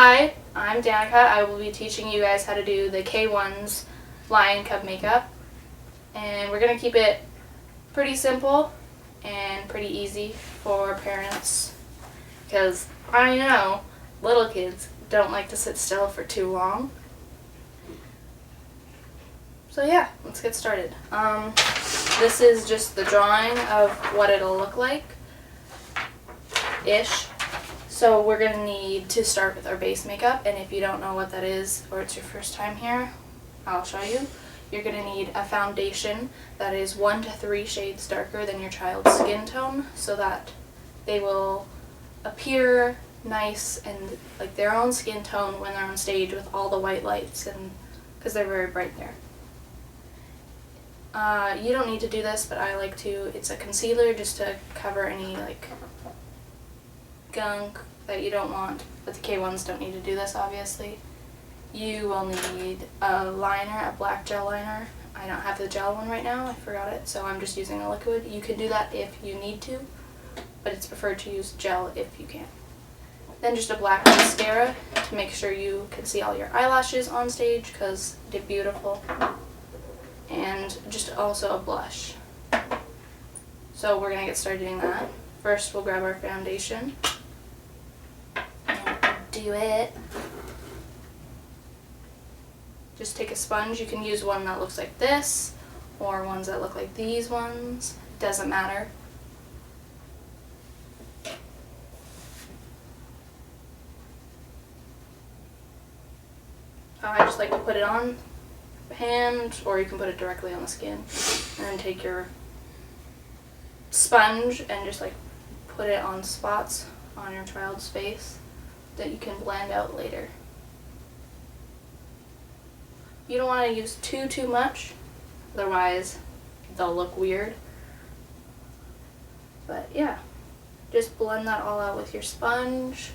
Hi, I'm Danica. I will be teaching you guys how to do the K1's Lion Cub makeup. And we're going to keep it pretty simple and pretty easy for parents, because I know little kids don't like to sit still for too long. So yeah, let's get started. This is just the drawing of what it'll look like-ish. So we're going to need to start with our base makeup, and if you don't know what that is or it's your first time here, I'll show you. You're going to need a foundation that is 1 to 3 shades darker than your child's skin tone, so that they will appear nice and like their own skin tone when they're on stage with all the white lights, and because they're very bright there. You don't need to do this, but I like to. It's a concealer just to cover any like gunk that you don't want, but the K1s don't need to do this, obviously. You will need a liner, a black gel liner. I don't have the gel one right now, I forgot it, so I'm just using a liquid. You can do that if you need to, but it's preferred to use gel if you can. Then just a black mascara to make sure you can see all your eyelashes on stage, because they're beautiful. And just also a blush. So we're going to get started doing that. First we'll grab our foundation and do it. Just take a sponge. You can use one that looks like this or ones that look like these ones. Doesn't matter. I just like to put it on hand, or you can put it directly on the skin, and then take your sponge and just like put it on spots on your child's face that you can blend out later. You don't want to use too much, otherwise they'll look weird. But yeah, just blend that all out with your sponge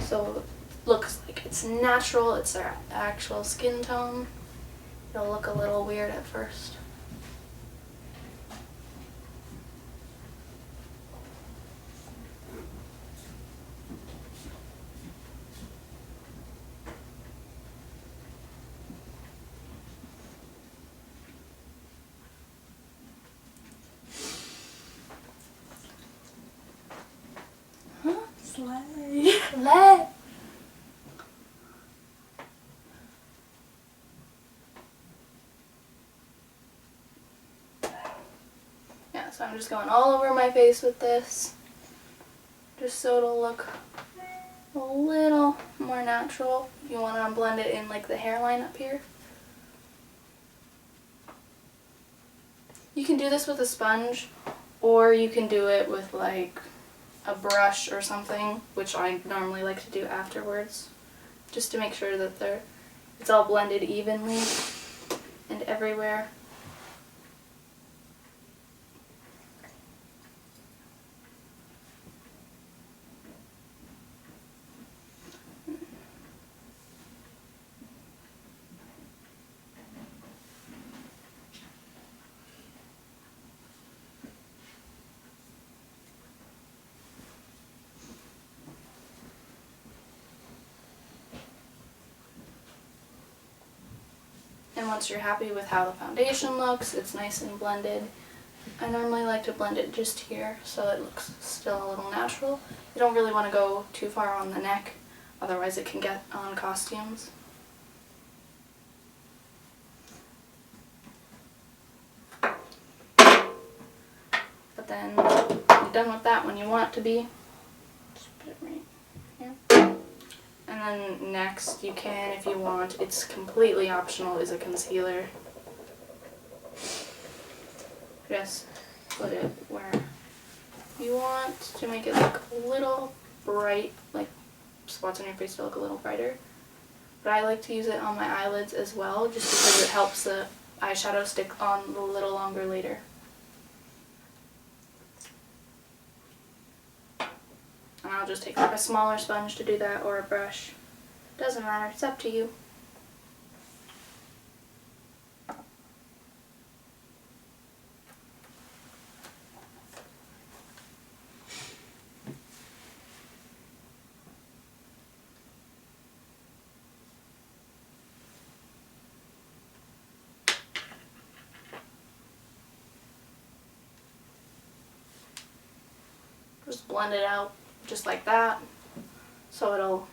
so it looks like it's natural, it's their actual skin tone. It'll look a little weird at first. Slay. Slay. Yeah, so I'm just going all over my face with this, just so it'll look a little more natural. You want to blend it in like the hairline up here. You can do this with a sponge, or you can do it with like a brush or something, which I normally like to do afterwards, just to make sure that it's all blended evenly and everywhere. And once you're happy with how the foundation looks, it's nice and blended. I normally like to blend it just here so it looks still a little natural. You don't really want to go too far on the neck, otherwise it can get on costumes. But then you're done with that when you want it to be. Just put it right here. And then next you can, if you want, it's completely optional, is a concealer. Just put it where you want to make it look a little bright, like spots on your face to look a little brighter. But I like to use it on my eyelids as well, just because it helps the eyeshadow stick on a little longer later. And I'll just take like a smaller sponge to do that, or a brush. Doesn't matter, it's up to you. Just blend it out just like that. So it'll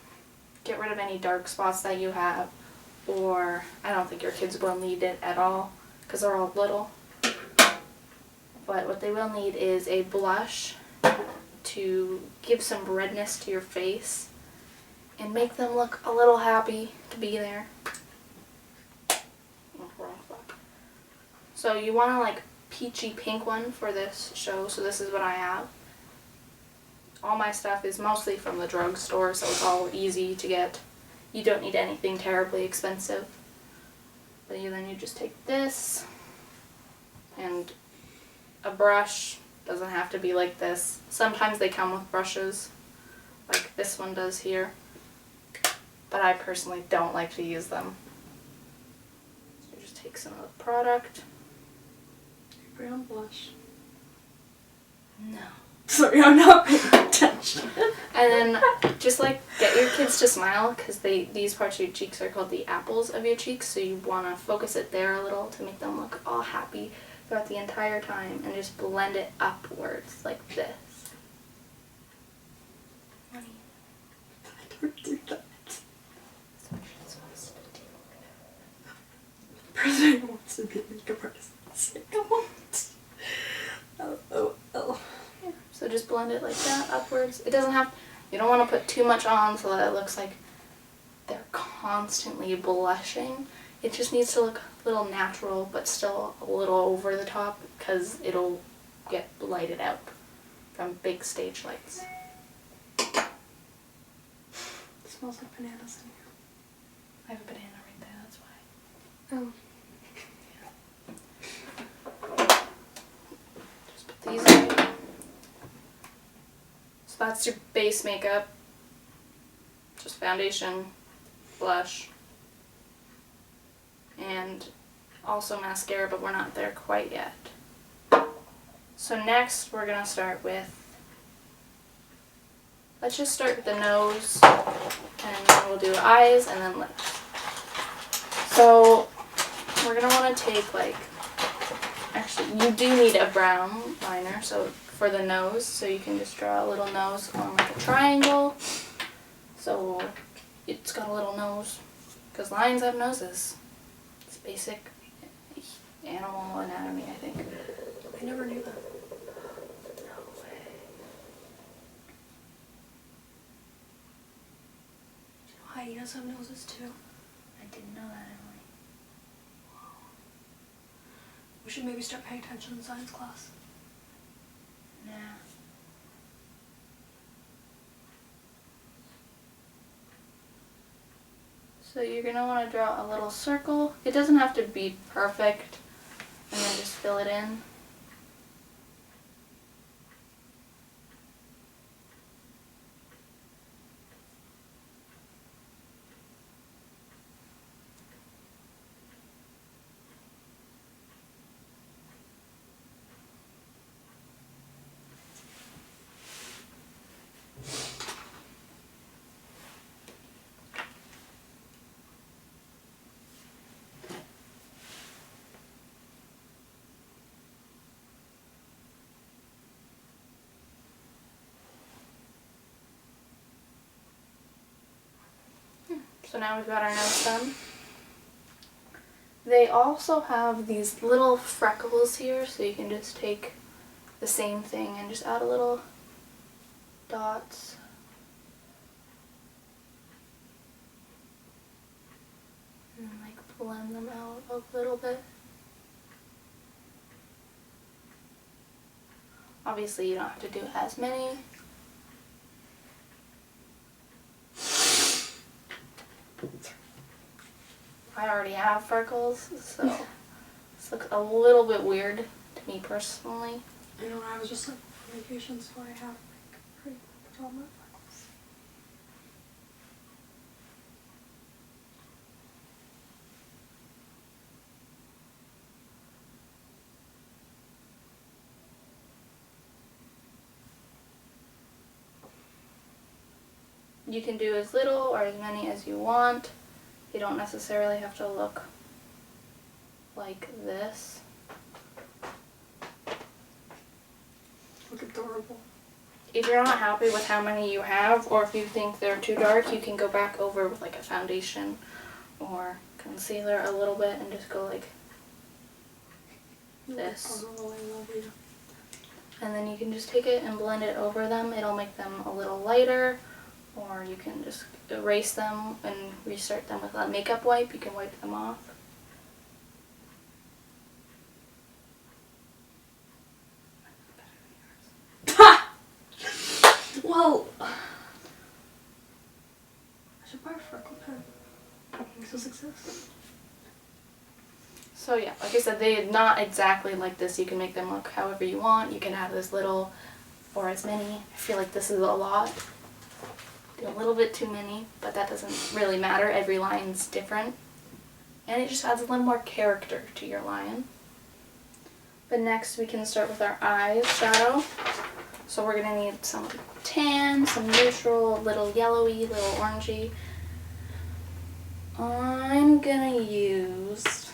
get rid of any dark spots that you have. Or I don't think your kids will need it at all because they're all little. But what they will need is a blush to give some redness to your face and make them look a little happy to be there. So you want to like peachy pink one for this show, so this is what I have. All my stuff is mostly from the drugstore, so it's all easy to get. You don't need anything terribly expensive. But then you just take this and a brush. Doesn't have to be like this. Sometimes they come with brushes, like this one does here. But I personally don't like to use them. So you just take some of the product. Brown blush. No. Sorry, I'm not paying attention. And then just like get your kids to smile, because these parts of your cheeks are called the apples of your cheeks, so you want to focus it there a little to make them look all happy throughout the entire time, and just blend it upwards like this. I don't do that. That's what you're supposed to do. The person who wants to be a makeup artist. Come on. Oh. Yeah. So just blend it like that upwards. It doesn't have, you don't want to put too much on so that it looks like they're constantly blushing. It just needs to look a little natural, but still a little over the top, because it'll get lighted out from big stage lights. It smells like bananas in here. I have a banana right there, that's why. Oh. Just put these in. So that's your base makeup. Just foundation, blush, and also mascara, but we're not there quite yet. So next we're going to start with, let's just start with the nose, and then we'll do eyes and then lips. So we're going to want to take actually you do need a brown liner so for the nose, so you can just draw a little nose on like a triangle. So it's got a little nose, because lions have noses. It's basic animal anatomy, I think. I never knew that. No way. Hyenas have noses too. I didn't know that, Emily. We should maybe start paying attention in science class. Yeah. So you're going to want to draw a little circle. It doesn't have to be perfect, and then just fill it in. So now we've got our nose done. They also have these little freckles here, so you can just take the same thing and just add a little dots. And then like blend them out a little bit. Obviously you don't have to do as many. I already have freckles, so this looks a little bit weird to me personally. I know, I was just like on vacation, so I have pretty much all my freckles. You can do as little or as many as you want. You don't necessarily have to look like this. Look adorable. if you're not happy with how many you have, or if you think they're too dark, you can go back over with like a foundation or concealer a little bit and just go like this. And then you can just take it and blend it over them. It'll make them a little lighter, or you can just erase them and restart them with a makeup wipe. You can wipe them off. Well, I should buy a freckle pen. It's a success. So yeah, like I said, they're not exactly like this. You can make them look however you want. You can have as little or as many. I feel like this is a lot. A little bit too many, but that doesn't really matter. Every line's different. And it just adds a little more character to your lion. But next we can start with our eyes shadow. So we're going to need some tan, some neutral, a little yellowy, a little orangey. I'm going to use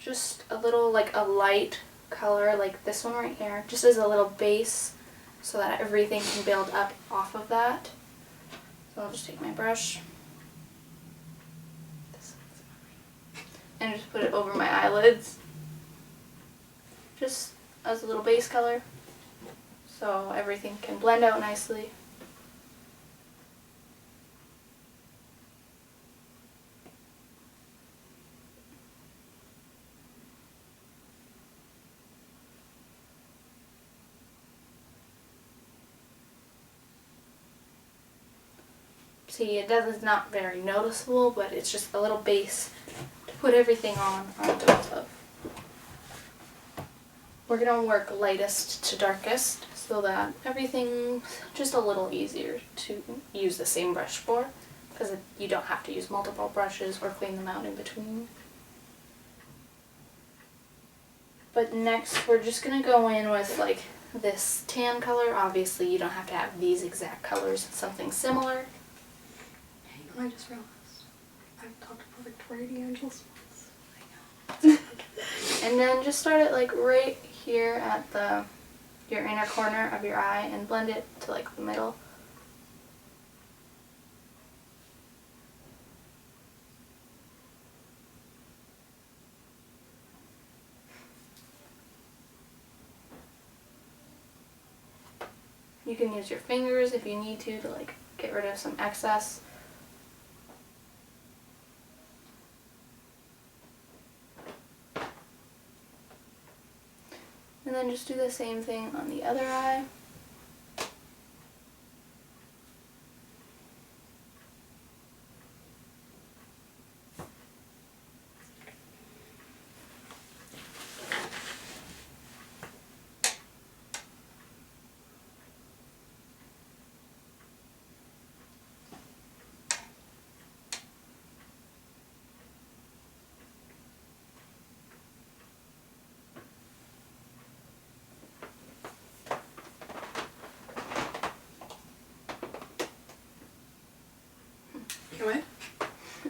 just a little, like a light color, like this one right here, just as a little base so that everything can build up off of that. So I'll just take my brush and just put it over my eyelids, just as a little base color, so everything can blend out nicely. See, it's not very noticeable, but it's just a little base to put everything on top of. We're going to work lightest to darkest so that everything's just a little easier to use the same brush for, because you don't have to use multiple brushes or clean them out in between. But next we're just going to go in with like this tan color. Obviously you don't have to have these exact colors, it's something similar. I just realized I've talked about Victoria D'Angelo's once. I know. And then just start it like right here at your inner corner of your eye and blend it to like the middle. You can use your fingers if you need to like get rid of some excess. And then just do the same thing on the other eye.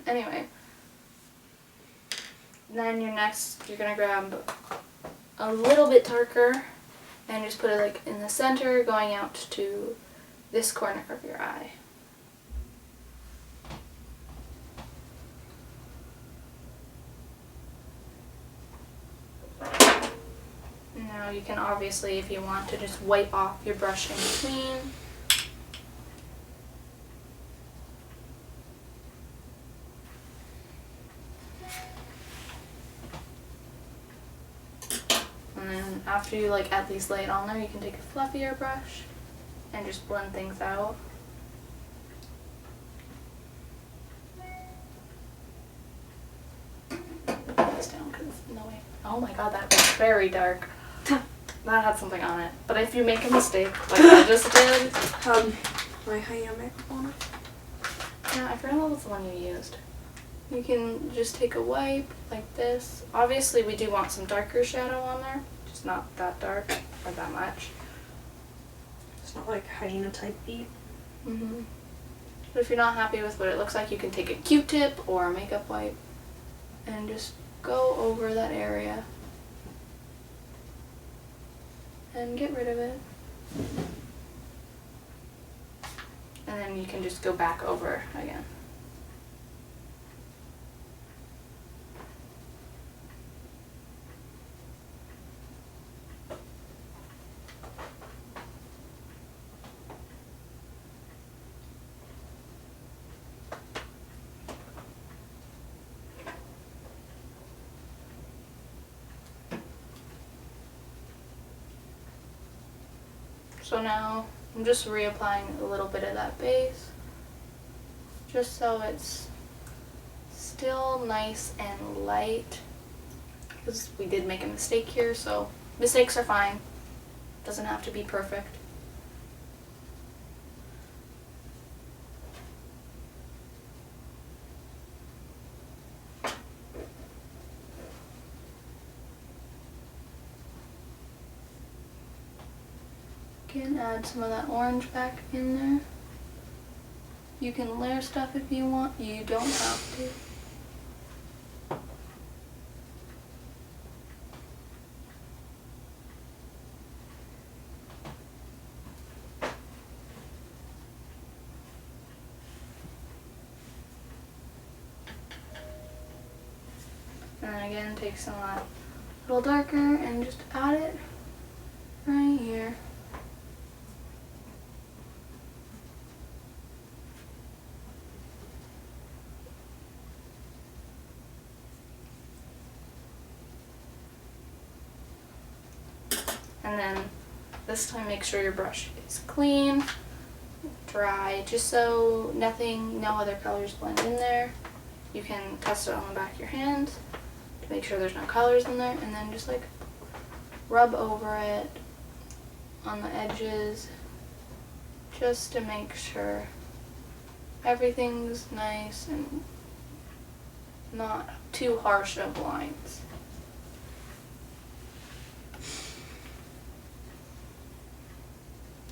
Anyway, then you're gonna grab a little bit darker and just put it like in the center, going out to this corner of your eye. Now you can obviously, if you want to, just wipe off your brush in between. After you like at least lay it on there, you can take a fluffier brush and just blend things out. Put this down because no way. Oh my god, that was very dark. That had something on it. But if you make a mistake, like I just did, my high-end makeup on it. yeah, I forgot what was the one you used. You can just take a wipe like this. Obviously, we do want some darker shadow on there. Just not that dark or that much. It's not like hyena type beat. But if you're not happy with what it looks like, you can take a Q-tip or a makeup wipe and just go over that area and get rid of it. And then you can just go back over again. So now I'm just reapplying a little bit of that base, just so it's still nice and light, because we did make a mistake here, so mistakes are fine. Doesn't have to be perfect. Can add some of that orange back in there. You can layer stuff if you want, you don't have to. And then again, take some of that a little darker and just add it right here. And then this time make sure your brush is clean, dry, just so no other colors blend in there. You can test it on the back of your hand to make sure there's no colors in there, and then just like rub over it on the edges just to make sure everything's nice and not too harsh of lines.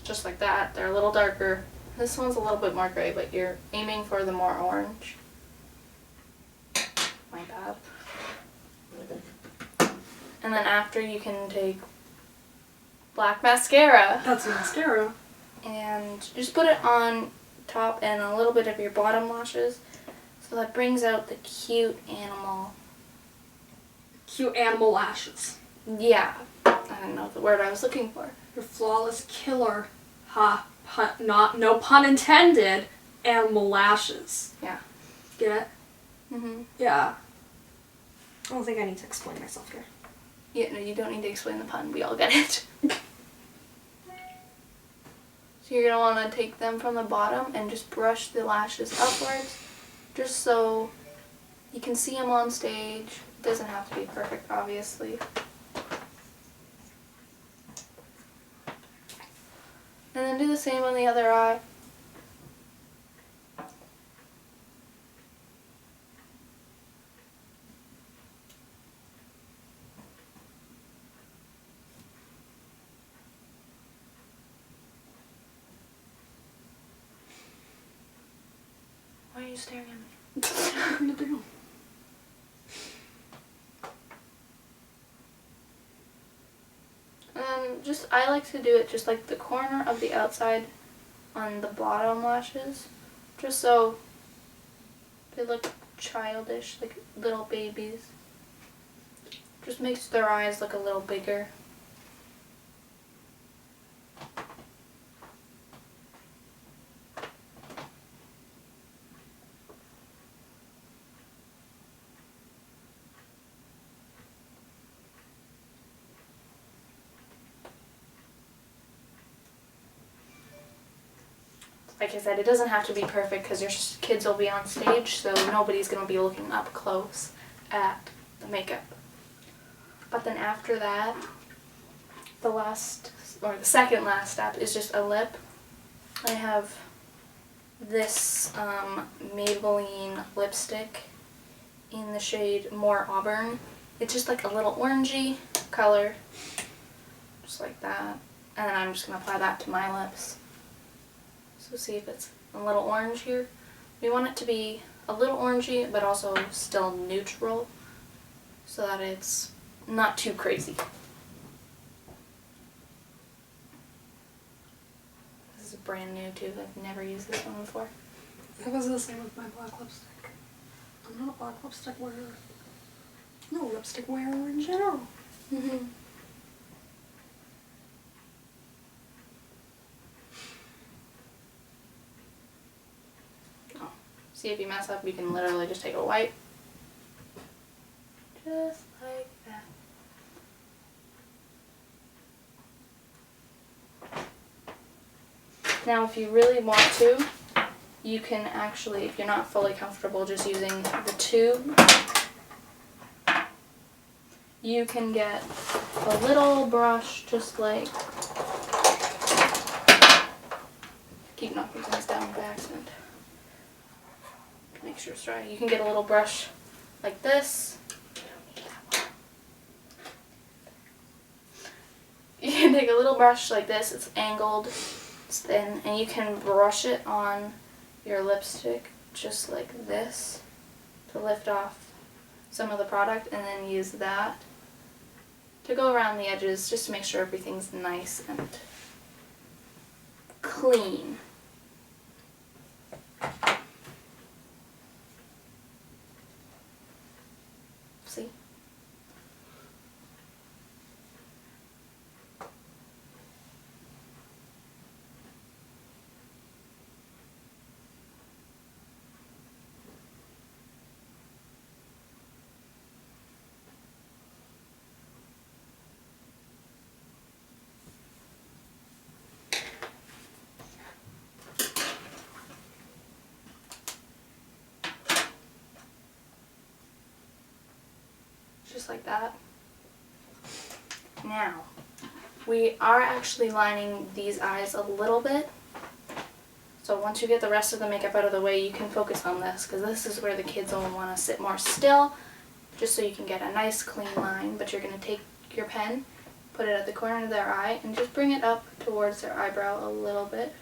Just like that. They're a little darker. This one's a little bit more gray, but you're aiming for the more orange. My bad. And then after, you can take black mascara. That's mascara. And just put it on top and a little bit of your bottom lashes, so that brings out the cute animal. Cute animal lashes. Yeah. I don't know the word I was looking for. Your flawless killer. Ha. No pun intended. Animal lashes. Yeah. Get it? Mhm. Yeah. I don't think I need to explain myself here. Yeah, no, you don't need to explain the pun. We all get it. So you're going to want to take them from the bottom and just brush the lashes upwards, just so you can see them on stage. It doesn't have to be perfect, obviously. And then do the same on the other eye. Why are you staring at me? What to do? I like to do it just like the corner of the outside on the bottom lashes, just so they look childish, like little babies. Just makes their eyes look a little bigger. Like I said, it doesn't have to be perfect because your kids will be on stage, so nobody's going to be looking up close at the makeup. But then after that, the second last step is just a lip. I have this Maybelline lipstick in the shade More Auburn. It's just like a little orangey color, just like that. And then I'm just going to apply that to my lips. So see if it's a little orange here. We want it to be a little orangey, but also still neutral, so that it's not too crazy. This is brand new too. I've never used this one before. It was the same with my black lipstick. I'm not a black lipstick wearer. I'm not a lipstick wearer in general. Oh. See, if you mess up, you can literally just take a wipe. Just like that. Now, if you really want to, you can actually, if you're not fully comfortable just using the tube, you can get a little brush, just like, keep knocking things down by accident. Make sure it's dry. You can get a little brush like this. You can take a little brush like this, it's angled, it's thin, and you can brush it on your lipstick just like this to lift off some of the product, and then use that to go around the edges just to make sure everything's nice and clean. See? Just like that. Now, we are actually lining these eyes a little bit. So once you get the rest of the makeup out of the way, you can focus on this, because this is where the kids will want to sit more still, just so you can get a nice clean line. But you're going to take your pen, put it at the corner of their eye, and just bring it up towards their eyebrow a little bit.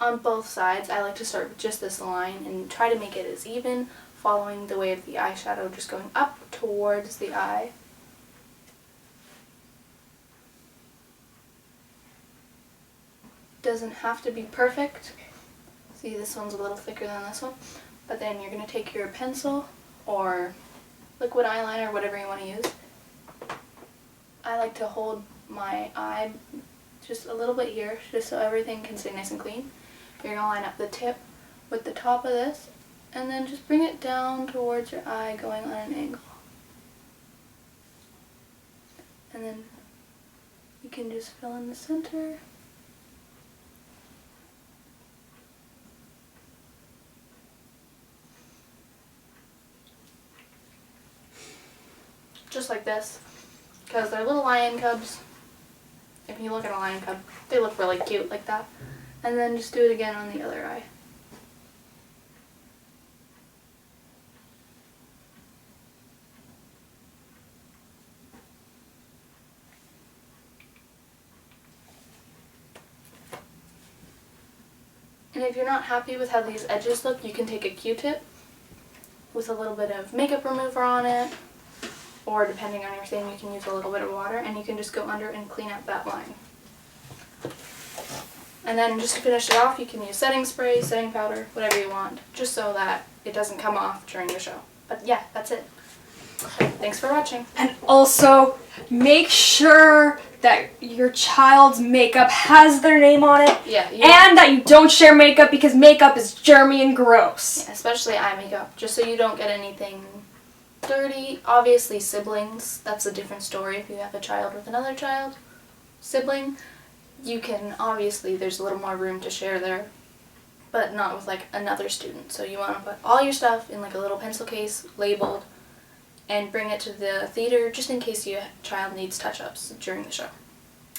On both sides, I like to start with just this line and try to make it as even, following the way of the eyeshadow, just going up towards the eye. Doesn't have to be perfect. See, this one's a little thicker than this one. But then you're going to take your pencil or liquid eyeliner, whatever you want to use. I like to hold my eye just a little bit here, just so everything can stay nice and clean. You're going to line up the tip with the top of this, and then just bring it down towards your eye, going on an angle. And then you can just fill in the center. Just like this, because they're little lion cubs. If you look at a lion cub, they look really cute like that. And then just do it again on the other eye. And if you're not happy with how these edges look, you can take a Q-tip with a little bit of makeup remover on it, or depending on your thing, you can use a little bit of water, and you can just go under and clean up that line. And then just to finish it off, you can use setting spray, setting powder, whatever you want, just so that it doesn't come off during the show. But yeah, that's it. Thanks for watching. And also, make sure that your child's makeup has their name on it. Yeah. And that you don't share makeup, because makeup is germy and gross. Yeah, especially eye makeup, just so you don't get anything dirty. Obviously siblings, that's a different story. If you have a child with another child, sibling, you can, obviously there's a little more room to share there, but not with like another student. So you want to put all your stuff in like a little pencil case, labeled, and bring it to the theater just in case your child needs touch-ups during the show.